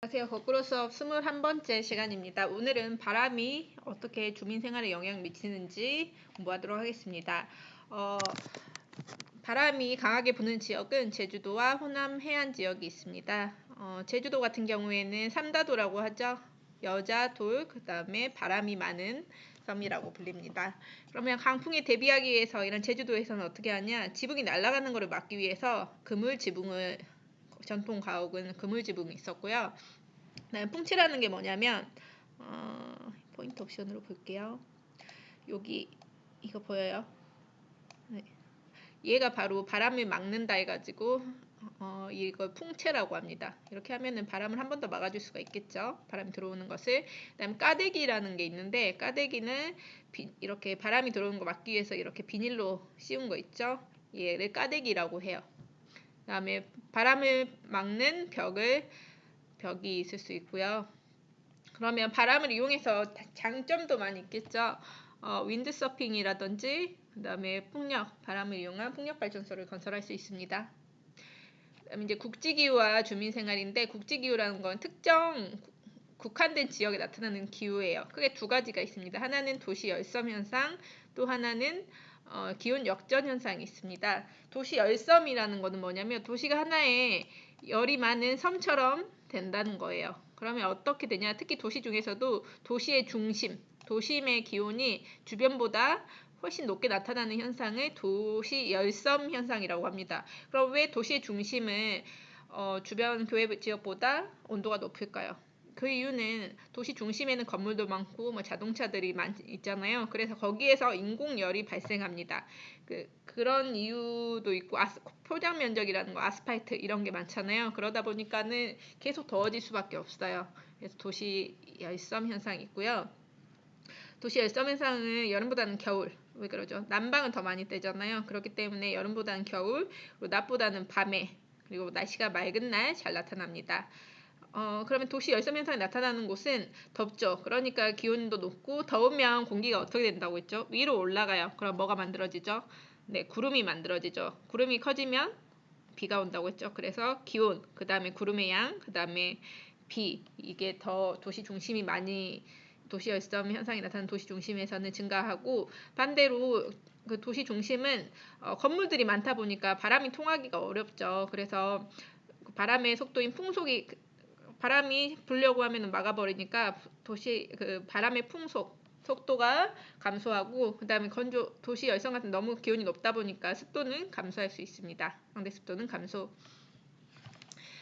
안녕하세요. 거꾸로 수업 21번째 시간입니다. 오늘은 바람이 어떻게 주민 생활에 영향을 미치는지 공부하도록 하겠습니다. 바람이 강하게 부는 지역은 제주도와 호남 해안 지역이 있습니다. 제주도 같은 경우에는 삼다도라고 하죠. 여자, 돌, 그 다음에 바람이 많은 섬이라고 불립니다. 그러면 강풍에 대비하기 위해서 이런 제주도에서는 어떻게 하냐? 지붕이 날아가는 것을 막기 위해서 그물 지붕을 전통 가옥은 그물 지붕이 있었고요. 풍치라는 게 뭐냐면 포인트 옵션으로 볼게요. 여기 이거 보여요? 네. 얘가 바로 바람을 막는다 해가지고 이걸 풍채라고 합니다. 이렇게 하면은 바람을 한 번 더 막아줄 수가 있겠죠. 바람이 들어오는 것을. 그다음 까대기라는 게 있는데 까대기는 이렇게 바람이 들어오는 거 막기 위해서 이렇게 비닐로 씌운 거 있죠. 얘를 까대기라고 해요. 그다음에 바람을 막는 벽이 있을 수 있고요. 그러면 바람을 이용해서 장점도 많이 있겠죠. 윈드서핑이라든지 그다음에 바람을 이용한 풍력 발전소를 건설할 수 있습니다. 그다음에 이제 국지기후와 주민생활인데 국지기후라는 건 특정 국한된 지역에 나타나는 기후예요. 크게 두 가지가 있습니다. 하나는 도시 열섬 현상, 또 하나는 기온 역전 현상이 있습니다. 도시 열섬이라는 것은 뭐냐면 도시가 하나의 열이 많은 섬처럼 된다는 거예요. 그러면 어떻게 되냐? 특히 도시 중에서도 도시의 중심, 도심의 기온이 주변보다 훨씬 높게 나타나는 현상을 도시 열섬 현상이라고 합니다. 그럼 왜 도시의 중심을 주변 교외 지역보다 온도가 높을까요? 그 이유는 도시 중심에는 건물도 많고 자동차들이 있잖아요. 그래서 거기에서 인공열이 발생합니다. 그런 이유도 있고 포장 면적이라는 거 아스팔트 이런 게 많잖아요. 그러다 보니까는 계속 더워질 수밖에 없어요. 그래서 도시 열섬 현상이 있고요. 도시 열섬 현상은 여름보다는 겨울, 왜 그러죠? 난방은 더 많이 떼잖아요. 그렇기 때문에 여름보다는 겨울, 그리고 낮보다는 밤에, 그리고 날씨가 맑은 날 잘 나타납니다. 그러면 도시 열섬 현상이 나타나는 곳은 덥죠. 그러니까 기온도 높고 더우면 공기가 어떻게 된다고 했죠? 위로 올라가요. 그럼 뭐가 만들어지죠? 네, 구름이 만들어지죠. 구름이 커지면 비가 온다고 했죠. 그래서 기온, 그 다음에 구름의 양, 그 다음에 비, 이게 더 도시 중심이 많이 도시 열섬 현상이 나타나는 도시 중심에서는 증가하고 반대로 그 도시 중심은 건물들이 많다 보니까 바람이 통하기가 어렵죠. 그래서 바람의 속도인 풍속이 바람이 불려고 하면 막아버리니까 바람의 속도가 감소하고 그다음에 도시 열섬 같은 너무 기온이 높다 보니까 습도는 감소할 수 있습니다. 상대 습도는 감소.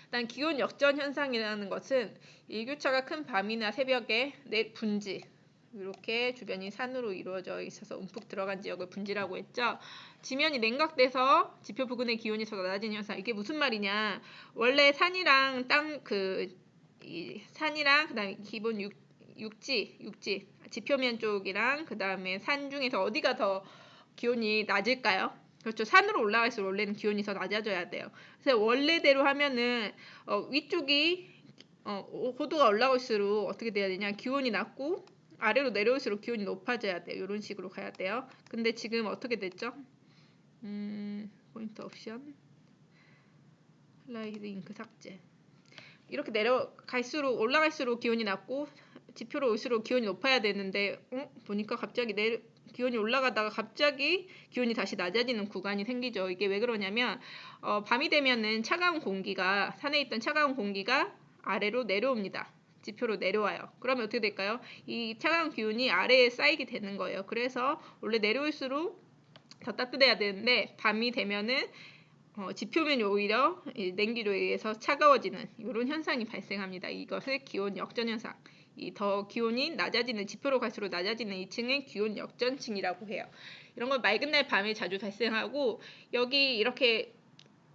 일단 기온 역전 현상이라는 것은 일교차가 큰 밤이나 새벽에 분지 이렇게 주변이 산으로 이루어져 있어서 움푹 들어간 지역을 분지라고 했죠. 지면이 냉각돼서 지표 부근의 기온이 더 낮아지는 현상. 이게 무슨 말이냐? 원래 산이랑 산이랑 그다음에 기본 육지 지표면 쪽이랑 그다음에 산 중에서 어디가 더 기온이 낮을까요? 그렇죠. 산으로 올라갈수록 원래는 기온이 더 낮아져야 돼요. 그래서 원래대로 하면은 위쪽이 고도가 올라올수록 어떻게 돼야 되냐? 기온이 낮고 아래로 내려올수록 기온이 높아져야 돼요. 이런 식으로 가야 돼요. 근데 지금 어떻게 됐죠? 포인트 옵션 슬라이드 잉크 삭제. 이렇게 올라갈수록 기온이 낮고 지표로 올수록 기온이 높아야 되는데 보니까 갑자기 기온이 올라가다가 갑자기 기온이 다시 낮아지는 구간이 생기죠. 이게 왜 그러냐면 밤이 되면은 산에 있던 차가운 공기가 아래로 내려옵니다. 지표로 내려와요. 그러면 어떻게 될까요? 이 차가운 기온이 아래에 쌓이게 되는 거예요. 그래서 원래 내려올수록 더 따뜻해야 되는데 밤이 되면은 지표면이 오히려 냉기로 의해서 차가워지는 이런 현상이 발생합니다. 이것을 기온 역전 현상. 더 기온이 낮아지는 지표로 갈수록 낮아지는 이 층은 기온 역전층이라고 해요. 이런 건 맑은 날 밤에 자주 발생하고 여기 이렇게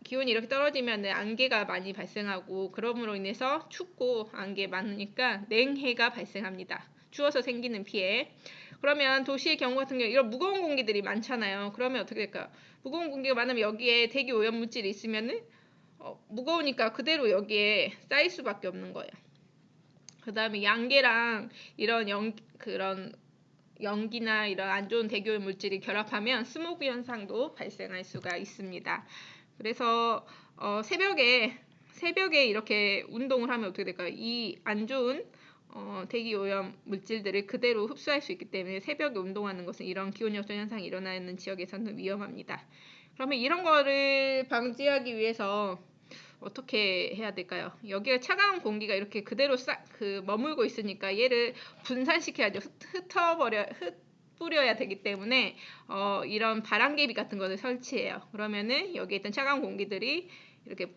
기온이 이렇게 떨어지면 안개가 많이 발생하고 그럼으로 인해서 춥고 안개 많으니까 냉해가 발생합니다. 추워서 생기는 피해. 그러면 도시의 경우 같은 경우 이런 무거운 공기들이 많잖아요. 그러면 어떻게 될까요? 무거운 공기가 많으면 여기에 대기 오염 물질이 있으면은 무거우니까 그대로 여기에 쌓일 수밖에 없는 거예요. 그 다음에 양계랑 그런 연기나 이런 안 좋은 대기 오염 물질이 결합하면 스모그 현상도 발생할 수가 있습니다. 그래서 새벽에 새벽에 이렇게 운동을 하면 어떻게 될까요? 이 안 좋은 대기 오염 물질들을 그대로 흡수할 수 있기 때문에 새벽에 운동하는 것은 이런 기온역전 현상이 일어나는 지역에서는 위험합니다. 그러면 이런 거를 방지하기 위해서 어떻게 해야 될까요? 여기에 차가운 공기가 이렇게 그대로 머물고 있으니까 얘를 분산시켜야죠. 흩뿌려야 되기 때문에 이런 바람개비 같은 것을 설치해요. 그러면은 여기에 있던 차가운 공기들이 이렇게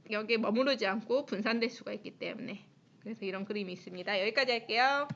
여기에 머무르지 않고 분산될 수가 있기 때문에. 그래서 이런 그림이 있습니다. 여기까지 할게요.